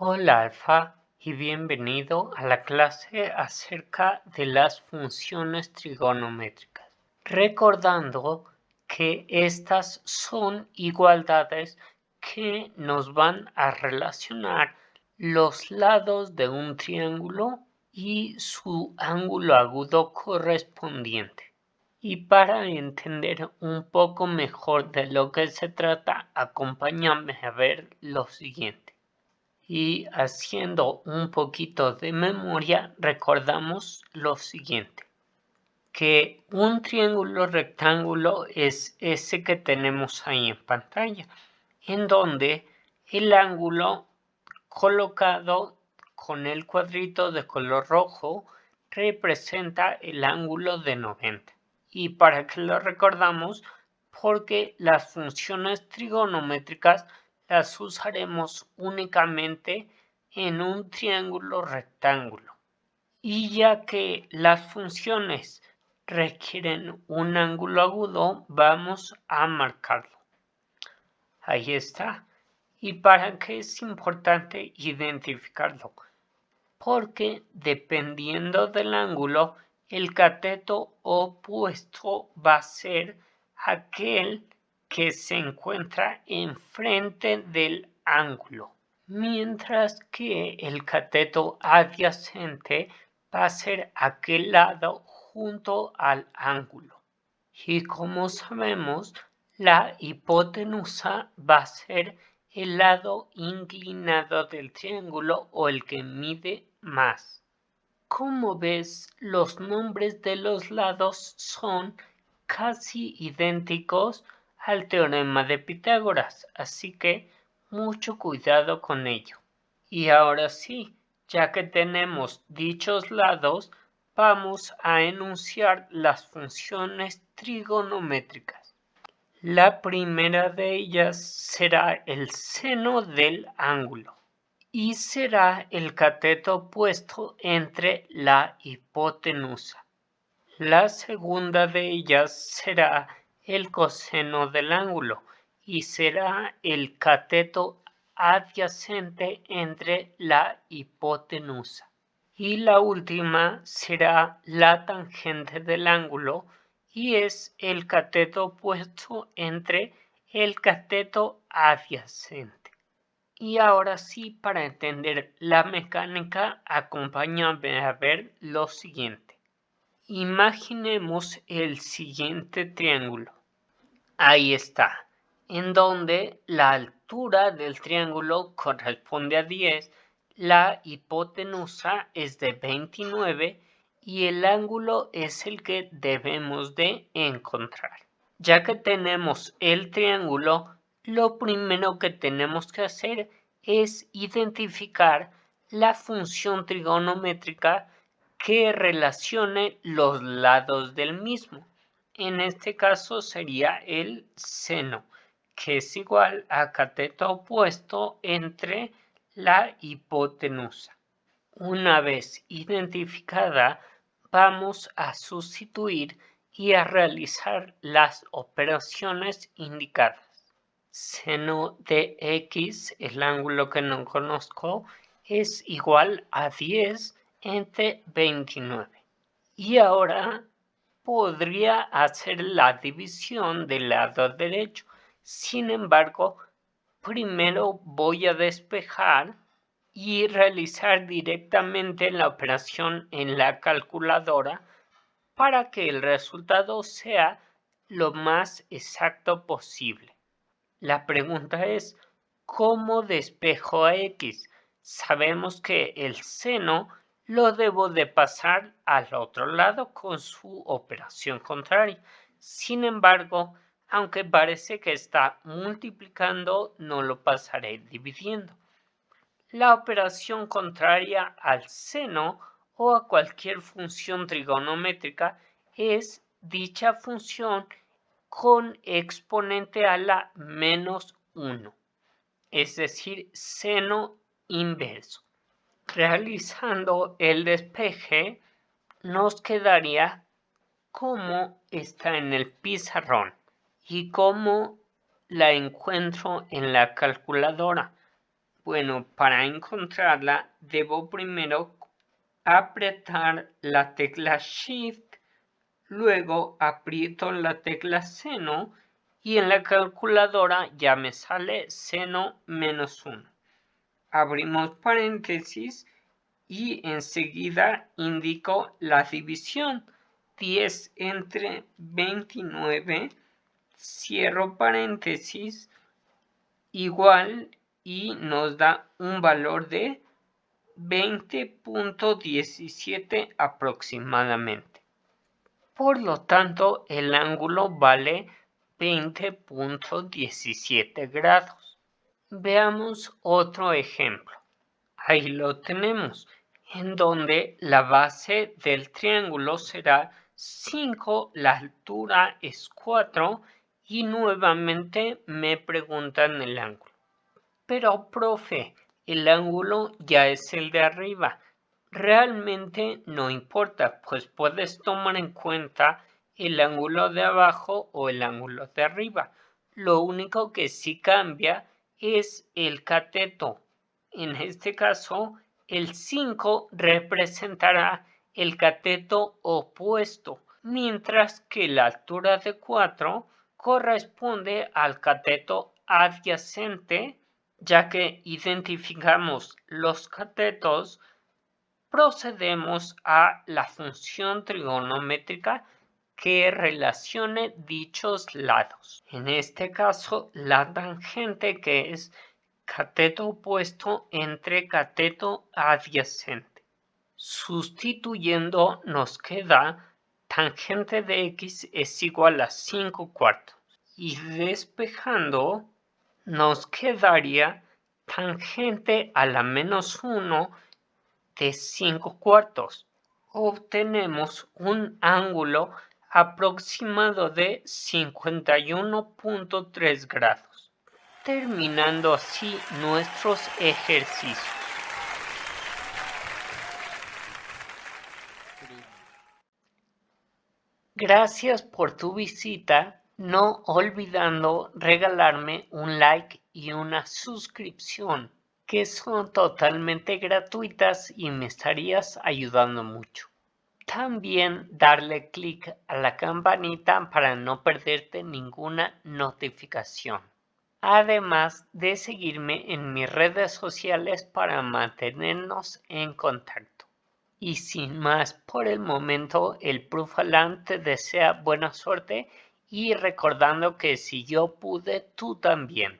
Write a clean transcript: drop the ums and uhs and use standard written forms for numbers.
Hola Alfa y bienvenido a la clase acerca de las funciones trigonométricas. Recordando que estas son igualdades que nos van a relacionar los lados de un triángulo y su ángulo agudo correspondiente. Y para entender un poco mejor de lo que se trata, acompáñame a ver lo siguiente. Y haciendo un poquito de memoria, recordamos lo siguiente, que un triángulo rectángulo es ese que tenemos ahí en pantalla, en donde el ángulo colocado con el cuadrito de color rojo representa el ángulo de 90. ¿Y para qué lo recordamos? Porque las funciones trigonométricas las usaremos únicamente en un triángulo rectángulo. Y ya que las funciones requieren un ángulo agudo, vamos a marcarlo. Ahí está. ¿Y para qué es importante identificarlo? Porque dependiendo del ángulo, el cateto opuesto va a ser aquel que se encuentra enfrente del ángulo, mientras que el cateto adyacente va a ser aquel lado junto al ángulo. Y como sabemos, la hipotenusa va a ser el lado inclinado del triángulo o el que mide más. Como ves, los nombres de los lados son casi idénticos al teorema de Pitágoras, así que mucho cuidado con ello. Y ahora sí, ya que tenemos dichos lados, vamos a enunciar las funciones trigonométricas. La primera de ellas será el seno del ángulo y será el cateto opuesto entre la hipotenusa. La segunda de ellas será el coseno del ángulo y será el cateto adyacente entre la hipotenusa. Y la última será la tangente del ángulo y es el cateto opuesto entre el cateto adyacente. Y ahora sí, para entender la mecánica, acompáñame a ver lo siguiente. Imaginemos el siguiente triángulo. Ahí está, en donde la altura del triángulo corresponde a 10, la hipotenusa es de 29 y el ángulo es el que debemos de encontrar. Ya que tenemos el triángulo, lo primero que tenemos que hacer es identificar la función trigonométrica que relacione los lados del mismo. En este caso sería el seno, que es igual a cateto opuesto entre la hipotenusa. Una vez identificada, vamos a sustituir y a realizar las operaciones indicadas. Seno de x, el ángulo que no conozco, es igual a 10 entre 29. Y ahora podría hacer la división del lado derecho. Sin embargo, primero voy a despejar y realizar directamente la operación en la calculadora para que el resultado sea lo más exacto posible. La pregunta es, ¿cómo despejo a x? Sabemos que el seno lo debo de pasar al otro lado con su operación contraria. Sin embargo, aunque parece que está multiplicando, no lo pasaré dividiendo. La operación contraria al seno o a cualquier función trigonométrica es dicha función con exponente a la menos 1, es decir, seno inverso. Realizando el despeje, nos quedaría como está en el pizarrón y cómo la encuentro en la calculadora. Bueno, para encontrarla debo primero apretar la tecla Shift, luego aprieto la tecla seno y en la calculadora ya me sale seno menos 1. Abrimos paréntesis y enseguida indico la división. 10 entre 29, cierro paréntesis, igual, y nos da un valor de 20.17 aproximadamente. Por lo tanto, el ángulo vale 20.17 grados. Veamos otro ejemplo. Ahí lo tenemos, en donde la base del triángulo será 5, la altura es 4 y nuevamente me preguntan el ángulo. Pero, profe, el ángulo ya es el de arriba. Realmente no importa, pues puedes tomar en cuenta el ángulo de abajo o el ángulo de arriba. Lo único que sí cambia es el cateto. En este caso, el 5 representará el cateto opuesto, mientras que la altura de 4 corresponde al cateto adyacente. Ya que identificamos los catetos, procedemos a la función trigonométrica que relacione dichos lados. En este caso, la tangente, que es cateto opuesto entre cateto adyacente. Sustituyendo nos queda tangente de x es igual a 5 cuartos. Y despejando nos quedaría tangente a la menos 1 de 5 cuartos. Obtenemos un ángulo aproximado de 51.3 grados, terminando así nuestros ejercicios. Gracias por tu visita, no olvidando regalarme un like y una suscripción, que son totalmente gratuitas y me estarías ayudando mucho. También darle clic a la campanita para no perderte ninguna notificación. Además de seguirme en mis redes sociales para mantenernos en contacto. Y sin más por el momento, el Proof-A-Land te desea buena suerte y recordando que si yo pude, tú también.